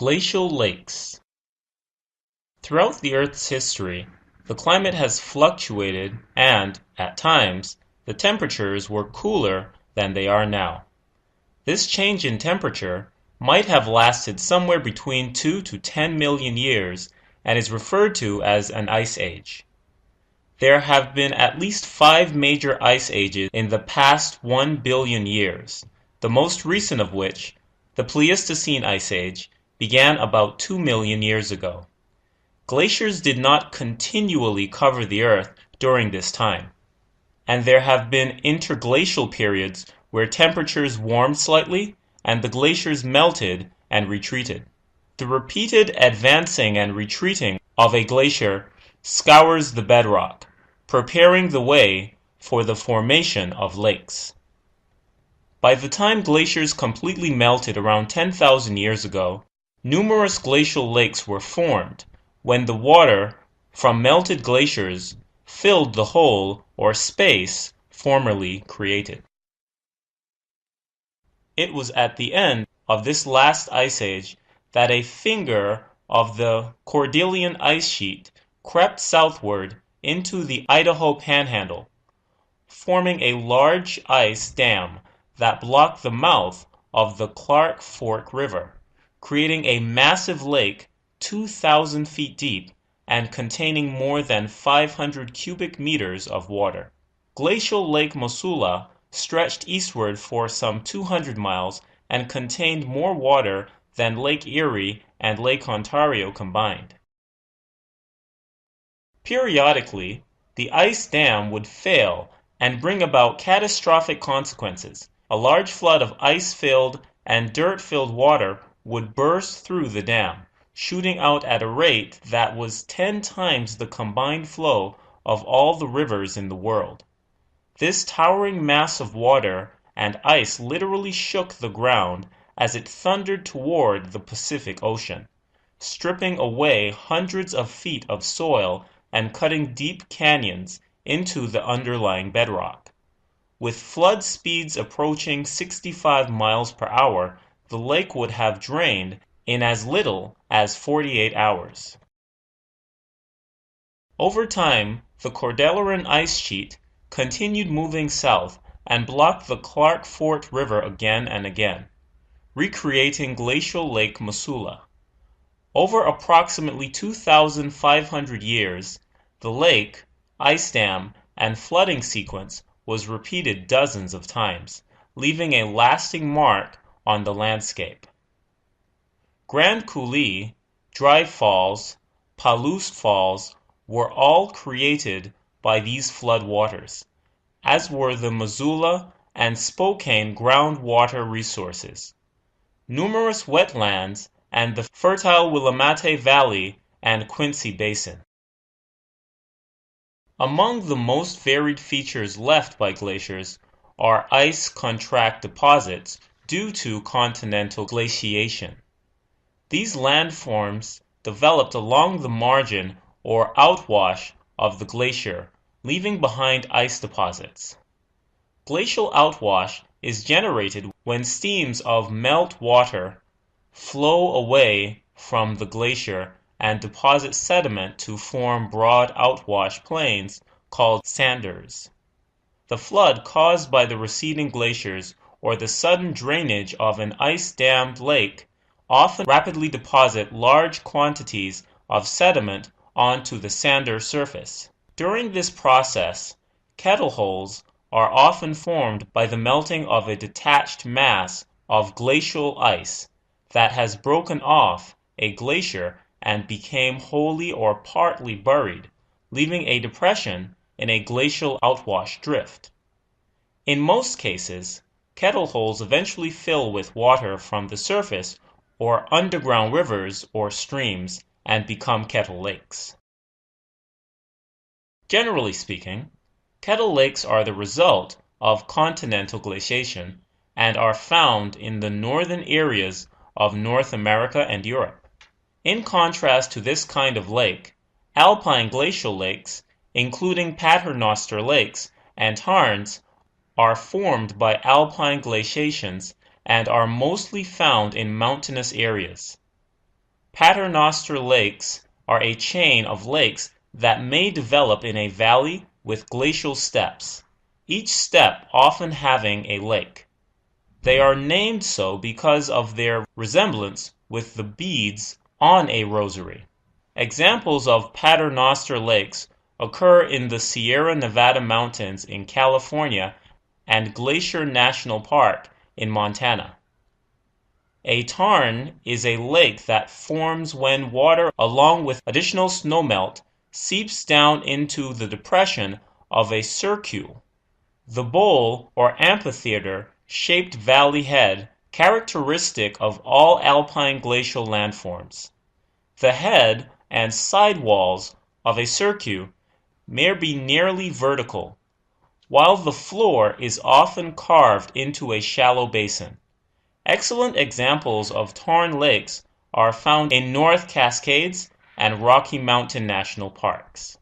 Glacial lakes. Throughout the Earth's history, the climate has fluctuated and, at times, the temperatures were cooler than they are now. This change in temperature might have lasted somewhere between 2 to 10 million years and is referred to as an ice age. There have been at least 5 major ice ages in the past 1 billion years, the most recent of which, the Pleistocene Ice Age, began about 2 million years ago. Glaciers did not continually cover the Earth during this time, and there have been interglacial periods where temperatures warmed slightly and the glaciers melted and retreated. The repeated advancing and retreating of a glacier scours the bedrock, preparing the way for the formation of lakes. By the time glaciers completely melted around 10,000 years ago, numerous glacial lakes were formed when the water from melted glaciers filled the hole or space formerly created. It was at the end of this last ice age that a finger of the Cordilleran ice sheet crept southward into the Idaho Panhandle, forming a large ice dam that blocked the mouth of the Clark Fork River, creating a massive lake 2,000 feet deep and containing more than 500 cubic meters of water. Glacial Lake Missoula stretched eastward for some 200 miles and contained more water than Lake Erie and Lake Ontario combined. Periodically, the ice dam would fail and bring about catastrophic consequences. A large flood of ice-filled and dirt-filled water would burst through the dam, shooting out at a rate that was 10 times the combined flow of all the rivers in the world. This towering mass of water and ice literally shook the ground as it thundered toward the Pacific Ocean, stripping away hundreds of feet of soil and cutting deep canyons into the underlying bedrock. With flood speeds approaching 65 miles per hour, the lake would have drained in as little as 48 hours. Over time, the Cordilleran ice sheet continued moving south and blocked the Clark Fork River again and again, recreating Glacial Lake Missoula. Over approximately 2,500 years, the lake, ice dam, and flooding sequence was repeated dozens of times, leaving a lasting mark on the landscape. Grand Coulee, Dry Falls, Palouse Falls were all created by these flood waters, as were the Missoula and Spokane groundwater resources, numerous wetlands, and the fertile Willamette Valley and Quincy Basin. Among the most varied features left by glaciers are ice contract deposits due to continental glaciation. These landforms developed along the margin or outwash of the glacier, leaving behind ice deposits. Glacial outwash is generated when streams of melt water flow away from the glacier and deposit sediment to form broad outwash plains called sanders. The flood caused by the receding glaciers or the sudden drainage of an ice-dammed lake often rapidly deposit large quantities of sediment onto the sander surface. During this process, kettle holes are often formed by the melting of a detached mass of glacial ice that has broken off a glacier and became wholly or partly buried, leaving a depression in a glacial outwash drift. In most cases, kettle holes eventually fill with water from the surface or underground rivers or streams and become kettle lakes. Generally speaking, kettle lakes are the result of continental glaciation and are found in the northern areas of North America and Europe. In contrast to this kind of lake, alpine glacial lakes, including Paternoster lakes and tarns, are formed by alpine glaciations and are mostly found in mountainous areas. Paternoster lakes are a chain of lakes that may develop in a valley with glacial steps, each step often having a lake. They are named so because of their resemblance with the beads on a rosary. Examples of paternoster lakes occur in the Sierra Nevada mountains in California and Glacier National Park in Montana. A tarn is a lake that forms when water, along with additional snowmelt, seeps down into the depression of a cirque, the bowl or amphitheater-shaped valley head characteristic of all alpine glacial landforms. The head and side walls of a cirque may be nearly vertical, while the floor is often carved into a shallow basin. Excellent examples of tarn lakes are found in North Cascades and Rocky Mountain National Parks.